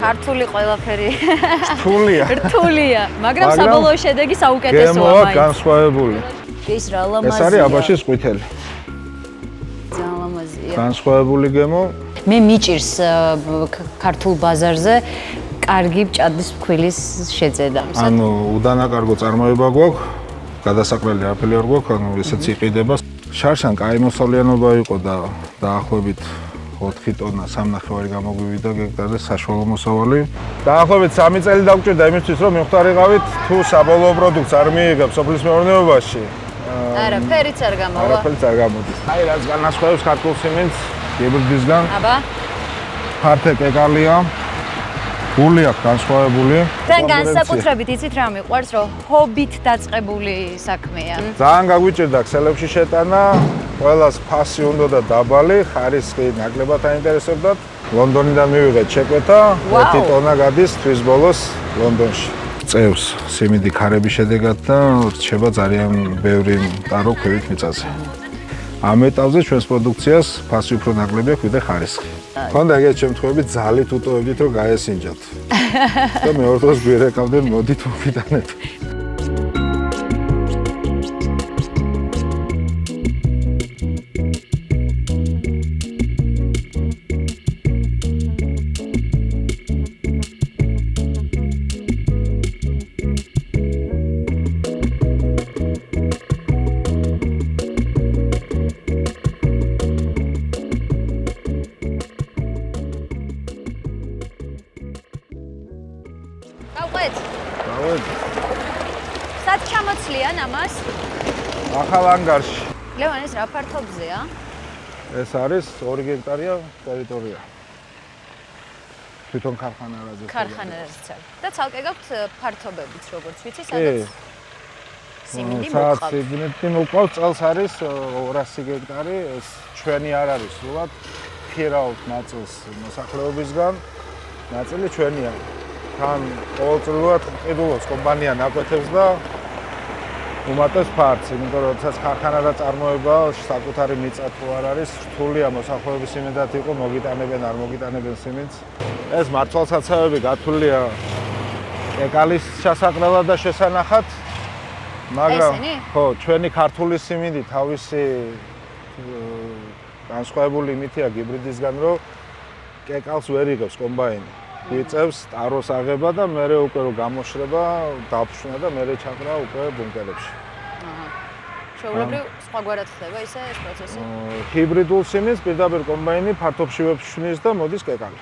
ქართული ყველაფერი რთულია, მაგრამ საბოლოო შედეგი საუკეთესოა გემოა განსხვავებული. ის რა ლამაზია. ეს არის აბაშის ყვითელი. ძალიან ლამაზია. განსხვავებული გემო. მე მიჭირს ქართულ ბაზარზე კარგი ჭადის ფქვილის შეძედა. ანუ უდანაკარგო წარმოება გვაქვს, გადასაყრელი არაფერი არ გვაქვს, ანუ ესეც იყიდება. შარშან კაი მოსავლიანობა იყო და დაახლოებით 4 ტონა 3.5 გამოგვივიდა გექტარზე საშუალო მოსავალი. დაახლოებით 3 წელი დაგვჭირდა იმისთვის, რომ მივხვდარიყავით თუ საბოლოო პროდუქტს არ მიიღებს სოფლის მეურნეობაში. არა, ფერიც არ გამოვა. არაფერიც არ გამოდის. აი რაც განასხვავებს ქართულ სიმინდს ჰიბრიდისგან. აბა. ფართე კეკალია. გული აქვს განსხვავებული. თან განსაკუთრებით იცით რა მიყვარს, რომ ჰობით დაწყებული საქმეა. ძალიან გაგვიჭირდა ქსელებში შეტანა, ყველას ფასი უნდა და დაბალი, ხარისხი ნაკლებად აინტერესებდათ. ლონდონიდან მივიღეთ შეკვეთა, 1 ტონა გადის თვის ბოლოს ლონდონში. წევს სიმინდი ქარების შედეგად და რჩება ძალიან ბევრი ტარო ქვევით მიწაზე. ამ ეტაპზე ჩვენს პროდუქციას ფასი უფრო ნაკლები აქვს ვიდრე ხარისხი. ხონდა ეგეთ შემთხვევები ძალით უტოვებდით რომ გაესინჯათ. და მეორე დროს გვერეკავდნენ მოდით ვფიტანეთ. სად ჩამოცლიან ამას? ახალ ანგარში. ლევან ეს რა ფართობზეა? ეს არის 2 გექტარია ტერიტორია. თვითონ ქარხანა რაზეც. ქარხანაზეც. და ცალკე გაქვთ ფართობებიც როგორც ვიცი, სადაც სიმინდი მოყავს. მოყავს. სიმინდი მოყავს, წელს არის 200 გექტარი, ეს ჩვენი არ არის სულად. ხირავთ ნაწილს მოსახლეობისგან, ნაწილი ჩვენია. თან ყოველწლიურად ყიდულობს კომპანია ნაკვეთებს და უმატებს ფართს, იმიტომ რომ როდესაც ქარხანა და წარმოება საკუთარი მიწა თუ არ არის, რთულია მოსახლეობის სიმინდად იყო, მოგიტანებენ, არ მოგიტანებენ სიმინდს. ეს მართლმსაცავები გათვლილია კეკალის შესაყრელად და შესანახად. მაგრამ ხო, ჩვენი ქართული სიმინდი თავისი განსხვავებული იმითია ჰიბრიდისგან, რომ კეკალს ვერ იღებს კომბაინი. იწევს ტაროს აღება და მერე უკვე რო გამოშრება, დაფშვნა და მერე ჩაყრა უკვე ბუნკერებში. აჰა. შეულებრივ სხვაგვარად ხდება ისე ეს პროცესი? ჰიბრიდულ სიმინდს პირდაპირ კომბაინი ფართობშივებს შვნის და მოდის კეკალი.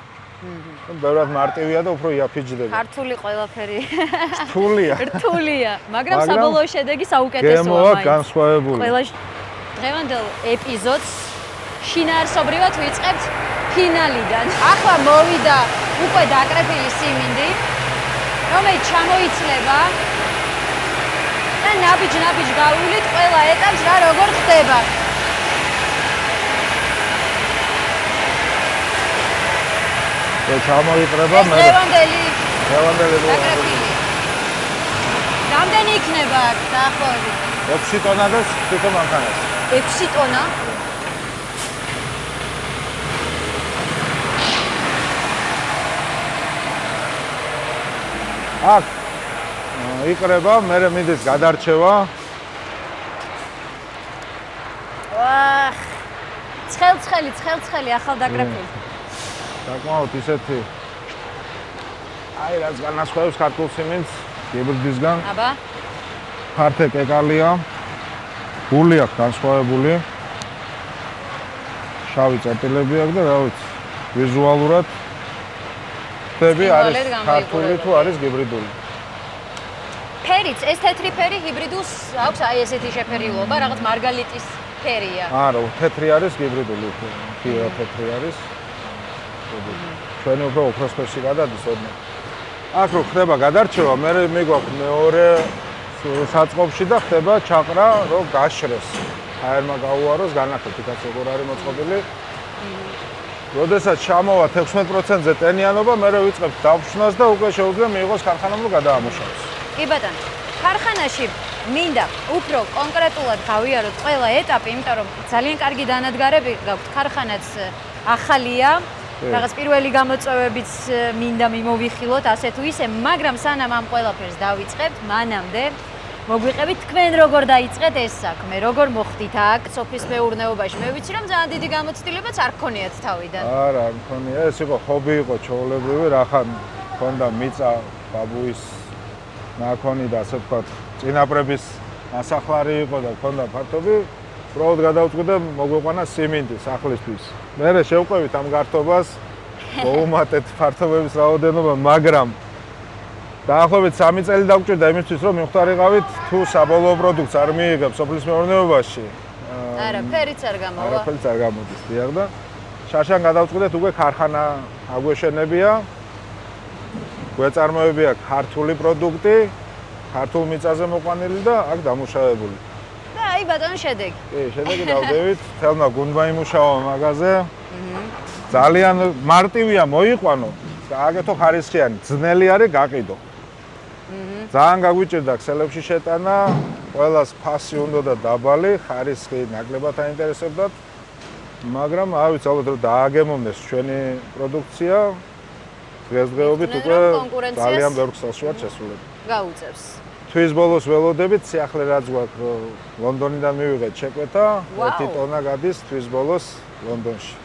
ბევრად მარტივია და უფრო იაფიჯდება. ქართული ყველაფერი რთულია, მაგრამ საბოლოო შედეგი საუკეთესოა. გემოა განსხვავებული. ყველა დღევანდელ ეპიზოდს შინაარსობრივად ვიწყებთ ფინალიდან. ახლა მოვიდა უკვე დაკრეფილი სიმინდი, რომელიც ჩამოიცლება და ნაბიჯ გავივლით ყველა ეტაპს რა როგორ ხდება. ჩამოიყრება მე. დღევანდელი დაკრეფილი. რამდენი იქნება დაახლოებით? 6 ტონა და თვითონ მანქანას. 6 ტონა? აქ იყრება, მერე მიდის გადარჩევა. ვახ! ცხელ-ცხელი ახალ დაკრეფილი. საკმაოდ ისეთი. აი რაც განასხვავებს ქართულ სიმინდს ჰიბრიდისგან. აბა. ფართე კეკალია. გული აქვს განსხვავებული. შავი წერტილები აქვს და რა ვიცი, ვიზუალურად ხები არის ქართული თუ არის ჰიბრიდული. ფერიც, ეს თეთრი ფერი ჰიბრიდულს აქვს აი ესეთი შეფერილობა, რაღაც მარგალიტის ფერია. არა, თეთრი არის ჰიბრიდული, ხიო თეთრი არის. ჩვენი უფრო ოქროსფერში გადადის ოდნავ. აქ რო ხდება გადარჩევა, მე მიგვაქვს მეორე საწყობში და ხდება ჩაყრა, რომ გაშრეს. აერმა გაუაროს, განახეთ, იქაც როგორ არის მოწყობილი. როდესაც ჩამოვა 16%-ზე ტენიანობა, მე ვიწყებთ დაფშვნას და უკვე შეუძლია მიიღოს ქარხანამ რომ გადაამუშავოს. კი ბატონო, ქარხანაში მინდა უფრო კონკრეტულად გავიაროთ ყველა ეტაპი, იმიტომ რომ ძალიან კარგი დანადგარები გაქვთ, ქარხანაც ახალია, რაღაც პირველი გამოწვევებიც მინდა მიმოვიხილოთ ასე თუ ისე, მაგრამ სანამ ამ ყველაფერს დავიწყებთ, მანამდე მოგვიყევით თქვენ როგორ დაიწყეთ ეს საქმე, როგორ მოხდით აქ სოფლის მეურნეობაში. მე ვიცი რომ ძალიან დიდი გამოცდილებაც არ გქონიათ თავიდან. არა, არ მქონია, ეს იყო ჰობი იყო ჩვეულებრივი, რახან მქონდა მიწა ბაბუის ნაკონი და ასე ვთქვათ, წინაპრების ასახლარი იყო და მქონდა ფართობი. უბრალოდ გადავწყვიტე მოგვიყვანა სიმინდი სახლისთვის. მერე შევყვევით ამ გართობას, მოუმატეთ ფართობების რაოდენობა, მაგრამ დაახლოებით 3 წელი დაგვჭირდა იმისთვის, რომ მივხვდარიყავით თუ საბოლოო პროდუქტს არ მიიღებ სოფლის მეურნეობაში. არა, ფერიც არ გამოვა. არაფერიც არ გამოდის, დიახ და შარშან გადავწყვიტეთ უკვე ქარხანა აგვეშენებია. გვეწარმოებია ქართული პროდუქტი, ქართულ მიწაზე მოყვანილი და აქ დამუშავებული. და აი ბატონო შედეგი. კი, შედეგი დავდევით, თელმა გუნდმა იმუშავა მაგაზე. ძალიან მარტივია მოიყვანო და აგეთო ხარისხიანი, ძნელი არის გაყიდო. ძალიან გაგვიჭირდა ქსელებში შეტანა, ყველას ფასი უნდა და დაბალი, ხარისხი ნაკლებად აინტერესებდათ. მაგრამ ავიც ალბათ რომ დააგემოვნეს ჩვენი პროდუქცია, დღესდღეობით უკვე ძალიან ბევრ ქსელში ვართ შესულები. გაუწევს. თვის ბოლოს ველოდებით, სიახლე რაც გვაქვს, რომ ლონდონიდან მივიღეთ შეკვეთა, 1 ტონა გადის თვის ბოლოს ლონდონში.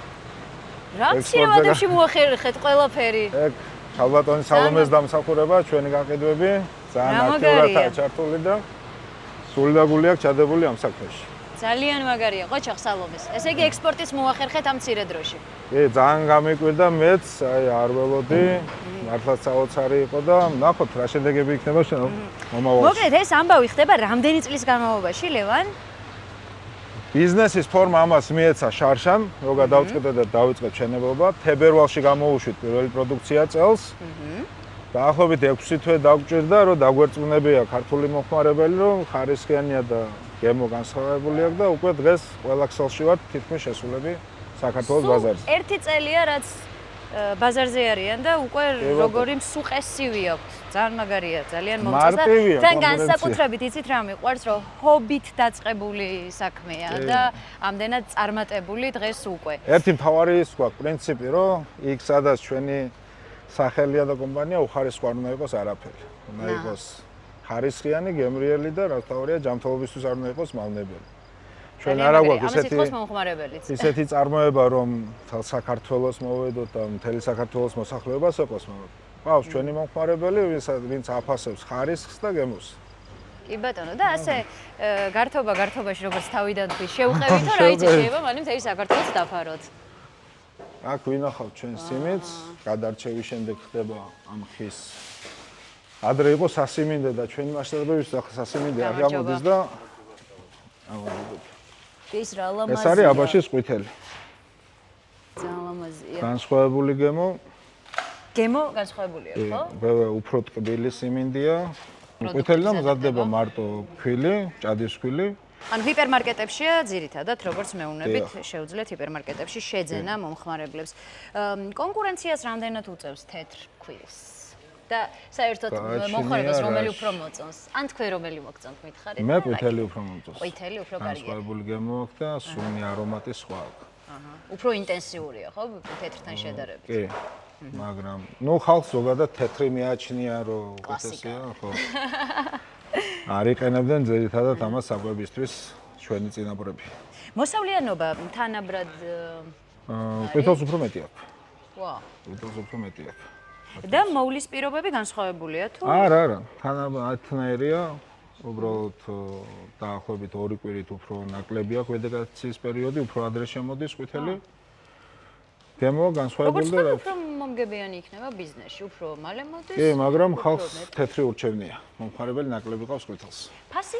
რა ცირვადებში მოახერხეთ ყველაფერი? ეგ ქალბატონის სალომეს დამსახურება, ჩვენი გაყიდვები, ძალიან აქტიურადაა ჩართული და სული და გული აქვს ჩადებული ამ საქმეში. ძალიან მაგარია, ყოჩახ სალომეს. ესე იგი ექსპორტის მოახერხეთ ამ მცირე დროში. კი, ძალიან გამიკვირდა მეც, აი არ ველოდი, მართლაც საოცარი იყო და ნახოთ რა შედეგები იქნება მომავალში. მოკლედ ეს ამბავი ხდება რამდენი წლის განმავლობაში, ლევან? ბიზნესის ფორმა ამას მიეცა შარშან, რო გადავწყვიტე და დავიწყეთ შენებობა. თებერვალში გამოვუშვით პირველი პროდუქცია წელს. დაახლოებით 6 თვე დაგვჭირდა, რომ დაგვერწმუნებია ქართული მოხმარებელი, რომ ხარისხიანია და გემო განსხვავებული აქვს და უკვე დღეს ყველა ქსელში ვართ თითქმის შესულები საქართველოს ბაზარზე. ერთი წელია რაც ბაზარზე არიან და უკვე როგორი მსუყესივი აქვს. ძალიან მაგარია, ძალიან მომწონს და თან განსაკუთრებით იცით რა მიყვარს, რომ ჰობით დაწყებული საქმეა და ამდენად წარმატებული დღეს უკვე. ერთი მთავარი ის გვაქვს პრინციპი, რომ იქ სადაც ჩვენი სახელია და კომპანია უხარისხო არ უნდა იყოს არაფერი. უნდა იყოს ხარისხიანი, გემრიელი და რა თავია ჯანმრთელობისთვის არ უნდა იყოს მავნებელი. ჩვენ არა გვაქვს ისეთი წარმოება, რომ თელ საქართველოს მოვედოთ და მთელი საქართველოს მოსახლეობას ეყოს, მაგრამ ყავს ჩვენი მომხმარებელი, ვინც აფასებს ხარისხს და გემოს. კი ბატონო, და ასე გართობაში როგორც თავიდან თქვი, შევყევითო რა იცი შეიძლება მალე მთელი საქართველოს დაფაროთ. აქ ვინახავთ ჩვენ სიმინდს, გადარჩევის შემდეგ ხდება ამ ხის. ადრე იყო სასიმინდე და ჩვენი მასშტაბების სასიმინდე არ გამოდის და ის რა ლამაზია. ეს არის აბაშის ყვითელი. ძალიან ლამაზია. განსხვავებული გემო. გემო განსხვავებულია, ხო? βέβαια უფრო ტკბილი სიმინდია. ყვითელი და მზადდება მარტო ქვილი, ჭადის ქვილი. ანუ ჰიპერმარკეტებშია ძირითადად, როგორც მეუბნებით, შეუძლიათ ჰიპერმარკეტებში შეძენა მომხმარებლებს. კონკურენციას რამდენად უწევს თეთრ ქვილს? და საერთოდ მომხმარებელს რომელი უფრო მოწონს? ან თქვენ რომელი მოგწონთ მითხარით? მე ყვითელი უფრო მოწონს. ყვითელი უფრო კარგია. განსხვავებული გემო აქვს და სუნი არომატი სხვა აქვს. უფრო ინტენსიურია, ხო, თეთრთან შედარებით? კი. მაგრამ ნუ ხალხს ზოგადად თეთრი მიაჩნია, რომ ყვითელია, ხო. არ იყენებდნენ ძირითადად ამას საკვებისთვის ჩვენი წინაპრები. მოსავლიანობა თანაბრად ყვითელს უფრო მეტი აქვს. ვა. ყვითელს უფრო მეტი აქვს. და მოვლის პირობები განსხვავებულია თუ? არა, თანაბრადნაირია. უბრალოდ დაახლოებით 2 კვირით უფრო ნაკლები აქვს ვეგეტაციის პერიოდი, უფრო ადრე შემოდის ყვითელი. გემო განსხვავებული და როგორც უფრო მომგებიანი იქნება ბიზნესში, უფრო მალე მოდის. კი, მაგრამ ხალხს თეთრი ურჩევნია. მომხმარებელი ნაკლები ყავს ყვითელს. ფასი?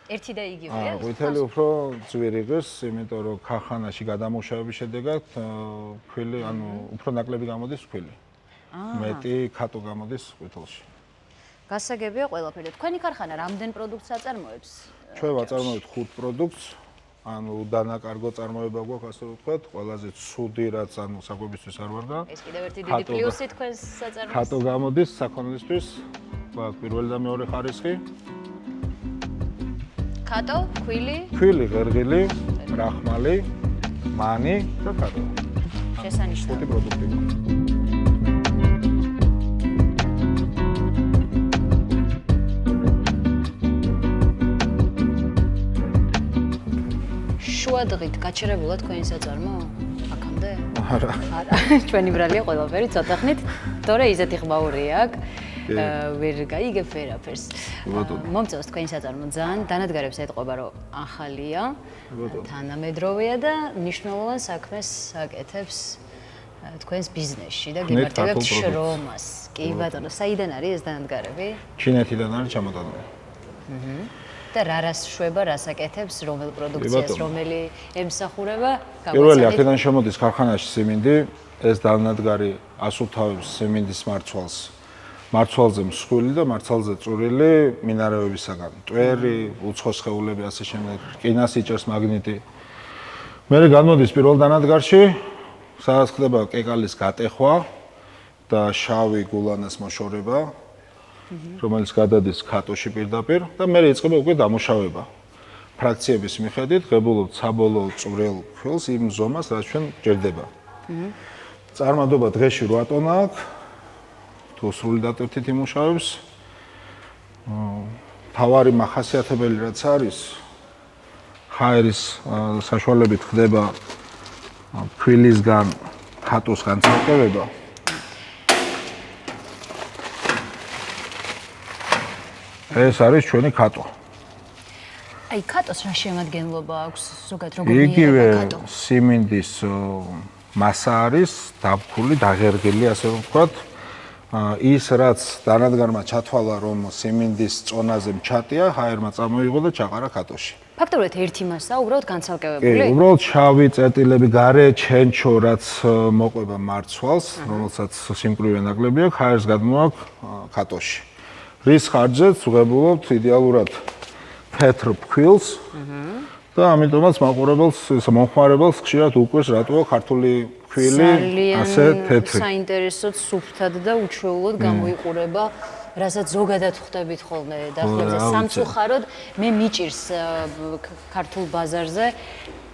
ერთი და იგივეა? ყვითელი უფრო ძვირი ღირს, იმიტომ რომ ქარხანაში გადამუშავების შედეგად ქვილი, ანუ უფრო ნაკლები გამოდის ქვილი. მეტი ქატო გამოდის ყვითელში. გასაგებია ყველაფერი. თქვენი ქარხანა რამდენ პროდუქტს აწარმოებს? ჩვენ ვაწარმოებთ 5 პროდუქტს. ანუ დანაკარგო წარმოება გვაქვს, ასე ვთქვათ, ყველაზე ცუდი რაც ანუ საკვებისთვის არ ვარ და ეს კიდევ ერთი დიდი პლუსი თქვენს საწარმოებს. ქატო გამოდის საქონლისთვის. გვაქვს პირველი და მეორე ხარისხი. ქატო, ქვილი, ქვილი, ღერღილი, ბრახმალი, მანი და ქატო. შესანიშნავი. 5 პროდუქტი. შუადღით გაჩერებულა თქვენი საწარმო? აქამდე? არა. არა, ჩვენი ბრალია ყველაფერი ცოტა ხნით, თორე ისეთი ხმაური აქვს. ვერ გაიგებ ვერაფერს. მომწონს თქვენი საწარმო ძალიან, დანადგარებს ეტყობა, რომ ახალია, თანამედროვეა და მნიშვნელოვან საქმეს აკეთებს თქვენს ბიზნესში და გემართებებთ შრომას. კი ბატონო, საიდან არის ეს დანადგარები? ჩინეთიდან არის ჩამოტანილი. და რა რას შვება, რას აკეთებს, რომელ პროდუქციას, რომელი ემსახურება? პირველი აქედან შემოდის ქარხანაში სიმინდი, ეს დანადგარი ასუფთავებს სიმინდის მარცვალს. მარცვალზე მსხვილი და მარცვალზე წვრილი მინარევებისაგან. მტვერი, უცხო სხეულები, ასე შემდეგ, რკინას იჭერს მაგნიტი. მერე განმოდის პირველ დანადგარში, სადაც ხდება კეკალის გატეხვა და შავი გულანას მოშორება, რომელიც გადადის ქატოში პირდაპირ და მერე იწყება უკვე დამუშავება. ფრაქციების მიხედვით ღებულობთ საბოლოო წვრილ ქვილს იმ ზომას, რაც ჩვენ გჭირდება. წარმატება დღეში 8 ტონა აქვს. თუ სრული დატვირთით იმუშავებს, თავარი მახასიათებელი რაც არის, ჰაერის საშუალებით ხდება ქვილისგან ქატოს განცალკევება. ეს არის ჩვენი ქატო. აი ქატოს რა შემადგენლობა აქვს ზოგადად როგორ იგივე მიიღება ქატო? სიმინდის მასა არის დაბქული, დაღერგილი, ასე ვთქვათ. ის რაც დანადგარმა ჩათვალა, რომ სიმინდის წონაზე მჩატია, ჰაერმა წამოიღო და ჩაყარა ქატოში. ფაქტობრივად ერთი მასაა, უბრალოდ განცალკევებული? კი, უბრალოდ შავი წერტილები, გარე ჩენჩო, რაც მოყვება მარცვალს, რომელსაც სიმკვრივე ნაკლები აქვს, ჰაერს გადმოაქვს ქატოში. რის ხარჯზეც ვღებულობთ იდეალურად თეთრ ფქვილს და ამიტომაც მაყურებელს, მომხმარებელს ხშირად უყვეს რატოა ქართული ფქვილი ასე თეთრი. საინტერესოდ სუფთად და უჩვეულოდ გამოიყურება, რასაც ზოგადად ხვდებით ხოლმე დახლებზე სამწუხაროდ, მე მიჭირს ქართულ ბაზარზე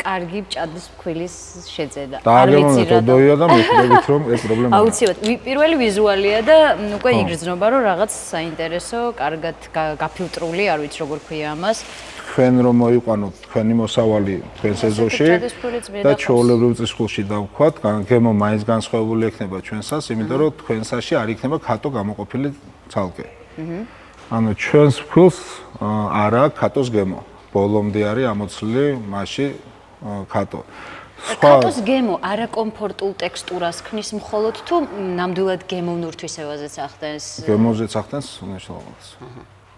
კარგი ჭადის ფქვილის შეძენა. არ ვიცი რა. და მიხვდებით რომ ეს პრობლემაა. აუცილებლად. პირველი ვიზუალია და უკვე იგრძნობა რომ რაღაც საინტერესო, კარგად გაფილტრული, არ ვიცი როგორ ქვია ამას. თქვენ რომ მოიყვანოთ თქვენი მოსავალი თქვენ სეზონში და ჩვეულებრივ წისქვილში დავქვათ, გემო მაინც განსხვავებული ექნება ჩვენსას, იმიტომ რომ თქვენსაში არ იქნება ქატო გამოყოფილი ცალკე. ანუ ჩვენს ფქვილს არ აქვს ქატოს გემო. ბოლომდე არის ამოცლილი მასში ქატო. ქატოს გემო არაკომფორტულ ტექსტურას ქმნის მხოლოდ თუ ნამდვილად გემოვნურ თვისებაზეც ახდენს? გემოზეც ახდენს მნიშვნელობას.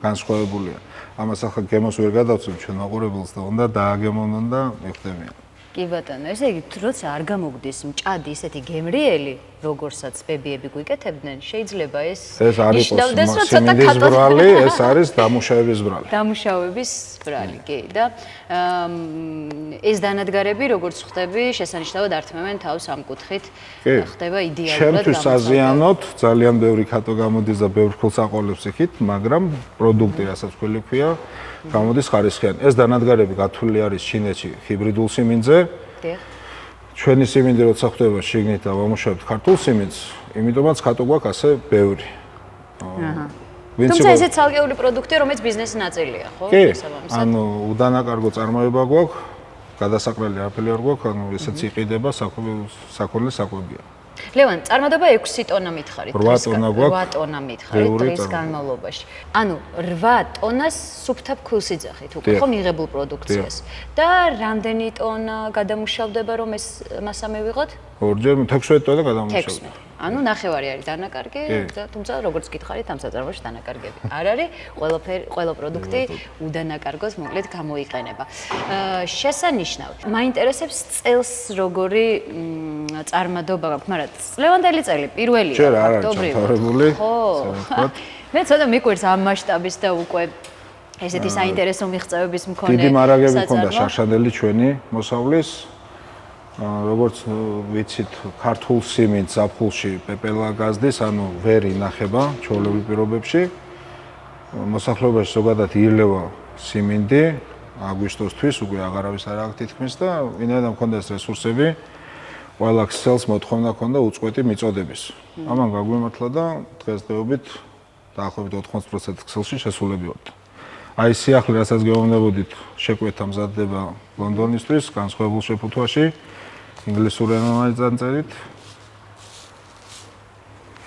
განსხვავებულია. ამას ახლა გემოს ვერ გადავწევ ჩვენ მაყურებელს და უნდა დააგემოვნონ და მიხვდებიან. კი ბატონო, ესე იგი, როცა არ გამოგდის მჭადი ისეთი გემრიელი, როგორსაც ბებიები გვიკეთებდნენ, შეიძლება ეს ნიშნავდეს, რომ ცოტა ქატოს ბრალი, ეს არის დამუშავების ბრალი. დამუშავების ბრალი, კი. და ეს დანადგარები, როგორც ხვდები, შესანიშნავად ართმევენ თავს ამ კუთხით. ხდება იდეალურად. ჩემთვის საზიანოდ ძალიან ბევრი ქატო გამოდის და ბევრ ფულს აყოლებს იქით, მაგრამ პროდუქტი, რასაც ქვილი ქვია, გამოდის ხარისხიანი. ეს დანადგარები გათვლილი არის ჩინეთში ჰიბრიდულ სიმინდზე. ჩვენი სიმინდი როცა ხდება შიგნით და ვამუშავებთ ქართულ სიმინდს, იმიტომაც ქატო გვაქვს ასე ბევრი. თუმცა ესე ცალკეული პროდუქტია, რომელიც ბიზნესის ნაწილია, ხო? კი, ანუ უდანაკარგო წარმოება გვაქვს, გადასაყრელი არაფერი არ გვაქვს, ანუ ესეც იყიდება საქონლის საკვებია. ლევან, წარმატება 6 ტონა მითხარით. 8 ტონა გვაქვს. 8 ტონა მითხარით დღის განმავლობაში. ანუ 8 ტონას სუფთა ფქვილს იძახით უკვე ხო მიღებულ პროდუქციას. და რამდენი ტონა გადამუშავდება რომ ეს მასა მივიღოთ? ორჯერ 16 ტონა გადამუშავდება. ანუ ნახევარი არის დანაკარგი, თუმცა როგორც გითხარით, ამ საწარმოში დანაკარგები არ არის. ყველა პროდუქტი უდანაკარგოდ მოკლედ გამოიყენება. შესანიშნავი. მაინტერესებს წელს როგორი წარმატება გაქვთ, მაგრამ წლევანდელი წელი პირველია ფაქტობრივად. ხო. მე ცოტა მიყვარს ამ მასშტაბის და უკვე ესეთი საინტერესო მიღწევების მქონე. დიდი მარაგები ქონდა შარშანდელი ჩვენი მოსავლის. როგორც ვიცით, ქართულ სიმინდს ზაფხულში პეპელა გაზდის, ანუ ვერ ინახება ჩვეულებრივ პირობებში. მოსახლეობაში ზოგადად ირლევა სიმინდი, აგვისტოსთვის უკვე აღარავის არ აქვს თითქმის და ვინაიდან მქონდა ეს რესურსები, ყველა ქსელს მოთხოვნა ქონდა უწყვეტი მიწოდების. ამან გაგვიმართლა და დღესდღეობით დაახლოებით 80% ქსელში შესრულებივართ. აი სიახლე, რასაც გეუბნებოდით, შეკვეთა მზადდება ლონდონისთვის, განსხვავებულ შეფუთვაში, ინგლისური ენოვანი წანწერით.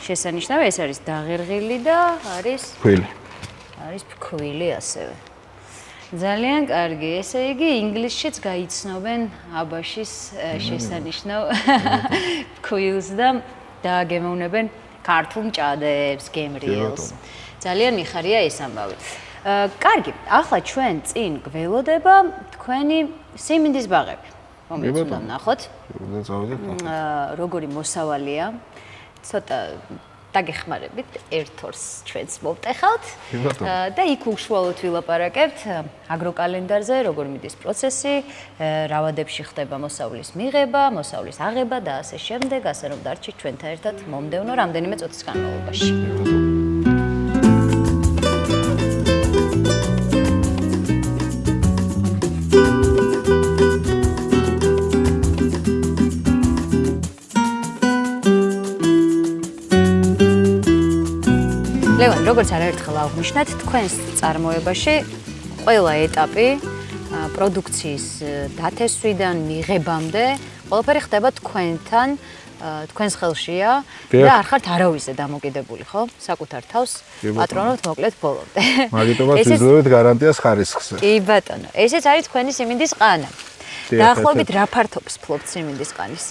შესანიშნავი, ეს არის დაღერღილი და არის ფქვილი. არის ფქვილი ასევე. ძალიან კარგი. ესე იგი, ინგლისშიც გაიცნობენ აბაშის შესანიშნავ ფქვილს და დააგემოვნებენ ქართულ მჭადებს, გემრიელს. ძალიან მიხარია ეს ამბავი. კარგი, ახლა ჩვენ წინ გველოდება თქვენი სიმინდის ბაღები. რომელიც უნდა ნახოთ. როგორი მოსავალია. ცოტა დაგეხმარებით ერთ ორს ჩვენს მოვტეხავთ და იქ უშუალოდ ვილაპარაკებთ აგროკალენდარზე, როგორ მიდის პროცესი, რა ვადებში ხდება მოსავლის მიღება, მოსავლის აღება და ასე შემდეგ, ასე რომ დარჩით ჩვენთან ერთად მომდევნო რამდენიმე წუთის განმავლობაში. ლევან, როგორც არაერთხელ აღვნიშნეთ, თქვენს წარმოებაში ყველა ეტაპი პროდუქციის დათესვიდან მიღებამდე ყველაფერი ხდება თქვენთან, თქვენს ხელშია და არ ხართ არავისზე დამოკიდებული, ხო? საკუთარ თავს პატრონობთ მოკლედ ბოლომდე. მაგიტომაც ვიძლევთ გარანტიას ხარისხზე. კი ბატონო, ესეც არის თქვენი სიმინდის ყანა. დაახლოებით რა ფართობს ფლობთ სიმინდის ყანის?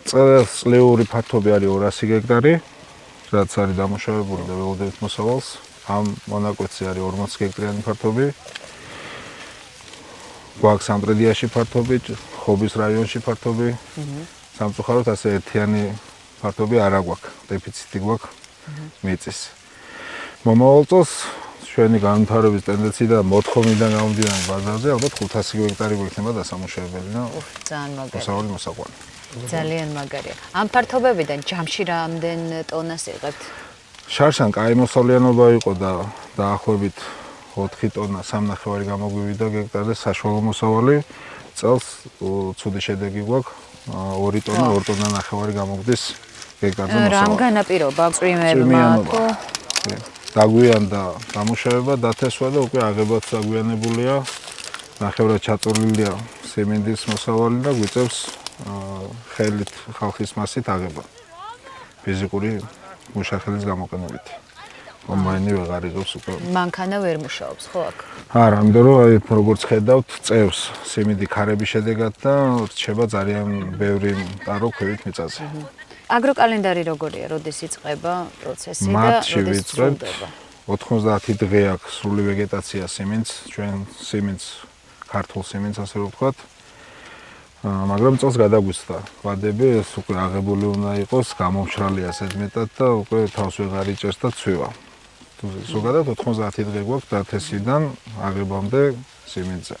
წლიური ფართობი არის 200 გექტარი. რაც არის დამუშავებული და ველოდებით მოსავალს. ამ მონაკვეთზე არის 40 გექტრიანი ფართობი. გვაქვს სამტრედიაში ფართობი, ხობის რაიონში ფართობი. სამწუხაროდ ასე ერთიანი ფართობი არ აქვს, დეფიციტი გვაქვს მიწის. მომავალ წელს ჩვენი განვითარების ტენდენცია და მოთხოვნიდან გამომდინარე ბაზარზე ალბათ 500 გექტარი გვექნება დასამუშავებელი და ძალიან მაგარი. მოსავალი მოსაყვანი. ძალიან მაგარია. ამ ფართობებიდან ჯამში რამდენ ტონას იღებთ? შარშან კაი მოსავლიანობა იყო და დაახლოებით 4 ტონა 3.5 გამოგვივიდა გექტარზე საშუალო მოსავალი. წელს ცუდი შედეგი გვაქვს 2 ტონა 2 ტონა 1.5 გამოგვდის გექტარზე მოსავალი. რამ განაპირობა წვიმებმა თუ დაგვიანდა დამუშავება, დათესვა და უკვე აღებაც დაგვიანებულია. ნახევრად ჩაწოლილია სიმინდის მოსავალი და გვიწევს ხელით ხალხის მასით აღება. ფიზიკური მუშახელის გამოყენებით. კომბაინი ვეღარ იღებს უკვე. მანქანა ვერ მუშაობს, ხო აქ? არა, ამიტომ რომ აი როგორც ხედავთ, წევს სიმინდი ქარების შედეგად და რჩება ძალიან ბევრი ტარო ქვევით მიწაზე. აგროკალენდარი როგორია, როდის იწყება პროცესი და მარტში როდის ვიწყებთ. სრულდება? 90 დღე აქვს სრული ვეგეტაცია სიმინდს, ჩვენ სიმინდს ქართულ სიმინდს ასე რომ ვთქვათ. მაგრამ წელს გადაგვიცდა ვადები, ეს უკვე აღებული უნდა იყოს, გამომშრალია ზედმეტად და უკვე თავს ვეღარ იჭერს და ცვივა. ზოგადად 90 დღე გვაქვს დათესვიდან აღებამდე სიმინდზე.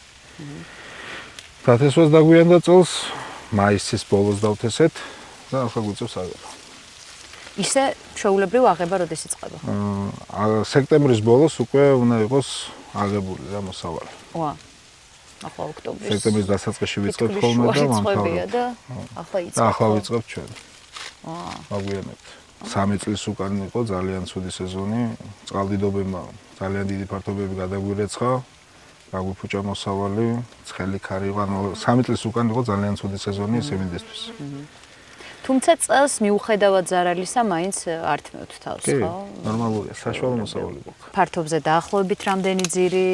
დათესვას დაგვიანდა წელს მაისის ბოლოს დავთესეთ და ახლა გვიწევს აღება. ისე ჩვეულებრივ აღება როდის იწყება? სექტემბრის ბოლოს უკვე უნდა იყოს აღებული და მოსავალი. ვა. ახლა ოქტომბრის. სექტემბრის დასაწყისში ვიწყებთ ხოლმე და მანქანა. და ახლა იწყება. ახლა ვიწყებთ ჩვენ. აგვიანებთ. 3 წლის უკან იყო ძალიან ცუდი სეზონი. წყალდიდობებმა ძალიან დიდი ფართობები გადაგვირეცხა. გაგვიფუჭა მოსავალი, ცხელი ქარი იყო. 3 წლის უკან იყო ძალიან ცუდი სეზონი სიმინდისთვის. თუმცა წელს მიუხედავად ზარალისა, მაინც ართმევთ თავს, ხო? ნორმალურია, საშუალო მოსავალი გვაქვს. ფართობზე დაახლოებით რამდენი ძირი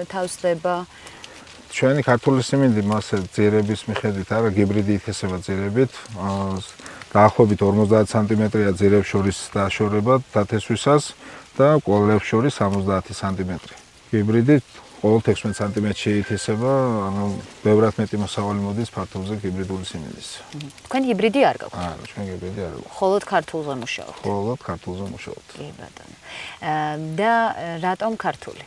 თავსდება? ჩვენი ქართული სიმინდი მასე ძირების მიხედვით არა, გიბრიდი ითესება ძირებით. დაახლოებით 50 სანტიმეტრია ძირებს შორის დაშორება დათესვისას და კოლებს შორის 70 სანტიმეტრი. გიბრიდი ყოველ 16 სანტიმეტრში ითესება, ანუ ბევრად მეტი მოსავალი მოდის ფართობზე გიბრიდული სიმინდის. თქვენ ჰიბრიდი არ გაქვთ? არა, ჩვენ გიბრიდი არ გვაქვს. მხოლოდ ქართულზე მუშაობთ. მხოლოდ ქართულზე მუშაობთ. კი ბატონო. და რატომ ქართული?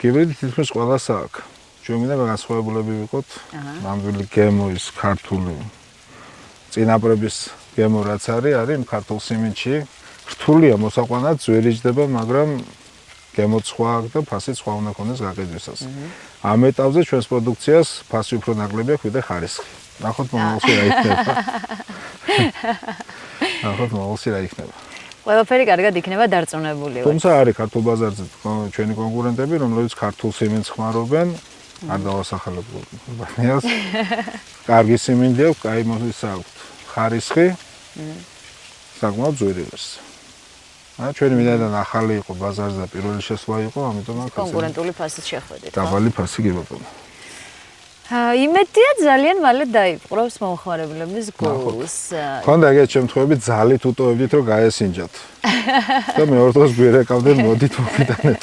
გიბრიდი თითქმის ყველას აქვს. ჩვენ მინდა განსხვავებულები ვიყოთ. ნამდვილი გემოის ქართული წინაპრების გემო რაც არის ქართულ სიმინდში. რთულია მოსაყვანად, ძველი ჯდება, მაგრამ გემო სხვა აქვს და ფასი სხვა უნდა ქონდეს გაყიდვისას. ამ ეტაპზე ჩვენს პროდუქციას ფასი უფრო ნაკლები აქვს ვიდრე ხარისხი. ნახოთ მომავალში რა იქნება. ნახოთ მომავალში რა იქნება. ყველაფერი კარგად იქნება დარწმუნებული ვარ. თუმცა არის ქართულ ბაზარზე ჩვენი კონკურენტები, რომლებიც ქართულ სიმინდს ხმარობენ, არ დავასახელებ კომპანიას. კარგი სიმინდი აქვს, კაი მოსისა აქვს. ხარისხი. საკმაოდ ძვირი ვერსია. ჩვენი ვინაიდან ახალი იყო ბაზარზე და პირველი შესვლა იყო, ამიტომ აქ კონკურენტული ფასით შეხვედით. დაბალი ფასი გიბატონა. იმედია ძალიან მალე დაიპყრობს მომხმარებლების გულს. ხონდა ეგეთ შემთხვევები ძალით უტოვებდით რომ გაესინჯათ. და მეორე დროს გვერეკავდნენ მოდით მოგიტანეთ.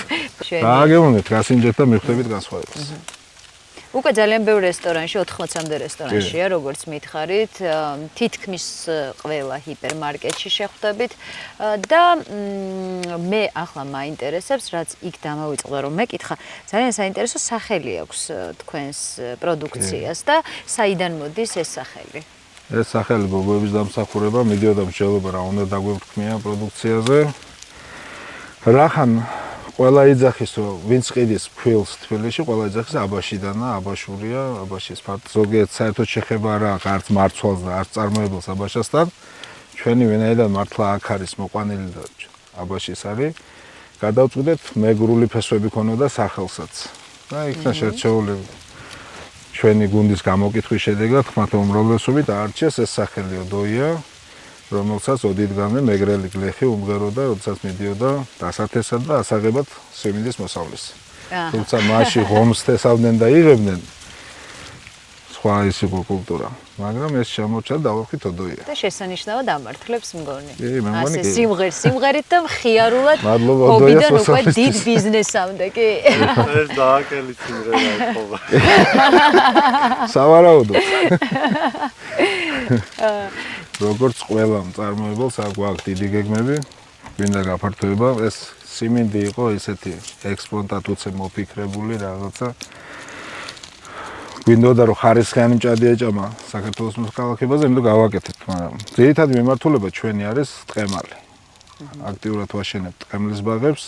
დააგემოვნეთ გასინჯეთ და მიხვდებით განსხვავებას. უკვე ძალიან ბევრ რესტორანში 80-მდე რესტორანშია, როგორც მითხარით, თითქმის ყველა ჰიპერმარკეტში შეხვდებით და მე ახლა მაინტერესებს, რაც იქ დამავიწყდა რომ მეკითხა, ძალიან საინტერესო სახელი აქვს თქვენს პროდუქციას და საიდან მოდის ეს სახელი? ეს სახელი გოგოების დამსახურება, მიდიოდა მსჯელობა რა უნდა დაგვევრქმია პროდუქციაზე. რახან ყველა იძახის რომ ვინც ყიდის ფქვილს თბილისში, ყველა იძახის აბაშიდანა, აბაშურია, აბაშის ფართ ზოგიერთ საერთოდ შეხება არა არც მარცვალს და არც წარმოებელს აბაშასთან. ჩვენი ვინაიდან მართლა აქ არის მოყვანილი და აბაშის არის. გადავწყვიტეთ მეგრული ფესვები ქონოდა სახელსაც. და იქნა შერჩეული ჩვენი გუნდის გამოკითხვის შედეგად ხმათა უმრავლესობით აარჩიეს ეს სახელი ოდოია. რომელსაც ოდითგანვე მეგრელი გლეხი უმღეროდა, როდესაც მიდიოდა დასათესად და ასაღებად სიმინდის მოსავლის. თუმცა მასში ღომს თესავდნენ და იღებდნენ. სხვა ის იყო კულტურა, მაგრამ ეს შემორჩა დავახით ოდოია. და შესანიშნავად ამართლებს მგონი. მე მგონი ასე სიმღერით და მხიარულად მადლობა ოდოიას უკვე მოსავლის. დიდ ბიზნესამდე კი. ეს დააკელი სიმღერაა ხოლმე. სავარაუდოდ. როგორც ყველა მწარმოებელს აქ გვაქვს დიდი გეგმები, გვინდა გაფართოება, ეს სიმინდი იყო ისეთი ექსპონტად უცე მოფიქრებული რაღაცა. გვინდოდა რომ ხარისხიანი მჭადი ეჭამა საქართველოს მოქალაქეებზე, იმიტომ გავაკეთეთ, მაგრამ ძირითადი მიმართულება ჩვენი არის ტყემალი. აქტიურად ვაშენებთ ტყემლის ბაღებს.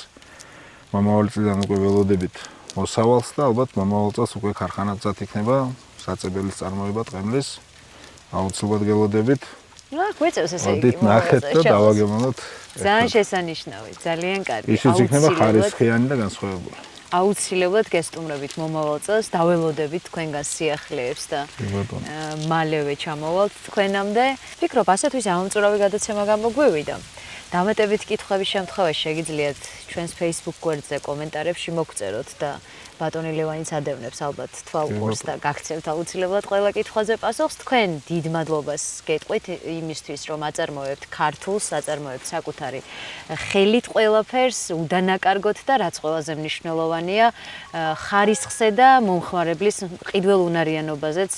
მომავალ წლიდან უკვე ველოდებით მოსავალს და ალბათ მომავალ წელს უკვე ქარხანათზად იქნება საწებელის წარმოება ტყემლის. აუცილებლად გელოდებით. გვეწევს ესე იგი. მოდით ნახეთ და დავაგემოვნოთ. ძალიან შესანიშნავი, ძალიან კარგი. ისიც იქნება ხარისხიანი და განსხვავებული. აუცილებლად გესტუმრებით მომავალ წელს, დაველოდებით თქვენგან სიახლეებს და მალევე ჩამოვალთ თქვენამდე. ვფიქრობ, ასეთვის ამომწურავი გადაცემა გამოგვივიდა. დამატებით კითხვების შემთხვევაში შეგიძლიათ ჩვენს Facebook გვერდზე კომენტარებში მოგწეროთ და ბატონი ლევანიც ადევნებს ალბათ თვალყურს და გაგცემთ აუცილებლად ყველა კითხვაზე პასუხს. თქვენ დიდ მადლობას გეტყვით იმისთვის, რომ აწარმოებთ ქართულს, აწარმოებთ საკუთარი ხელით ყველაფერს, უდანაკარგოთ და რაც ყველაზე მნიშვნელოვანია, ხარისხზე და მომხმარებლის ყიდველ უნარიანობაზეც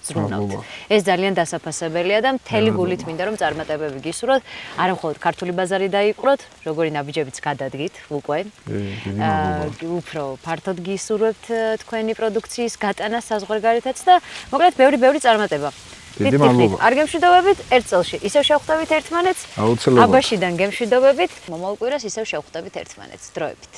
ზრუნავთ. ეს ძალიან დასაფასებელია და მთელი გულით მინდა რომ წარმატებები გისურვოთ. არა მხოლოდ ქართული ბაზარი დაიპყროთ, როგორი ნაბიჯებიც გადადგით უკვე. უფრო ფართოდ გისურვებთ თქვენი პროდუქციის გატანა საზღვარგარეთაც და მოკლედ ბევრი წარმატება. დიდი მადლობა. არ გემშვიდობებით ერთ წელში. ისევ შევხვდებით ერთმანეთს. აუცილებლად. აბაშიდან გემშვიდობებით. მომავალ კვირას ისევ შევხვდებით ერთმანეთს. დროებით.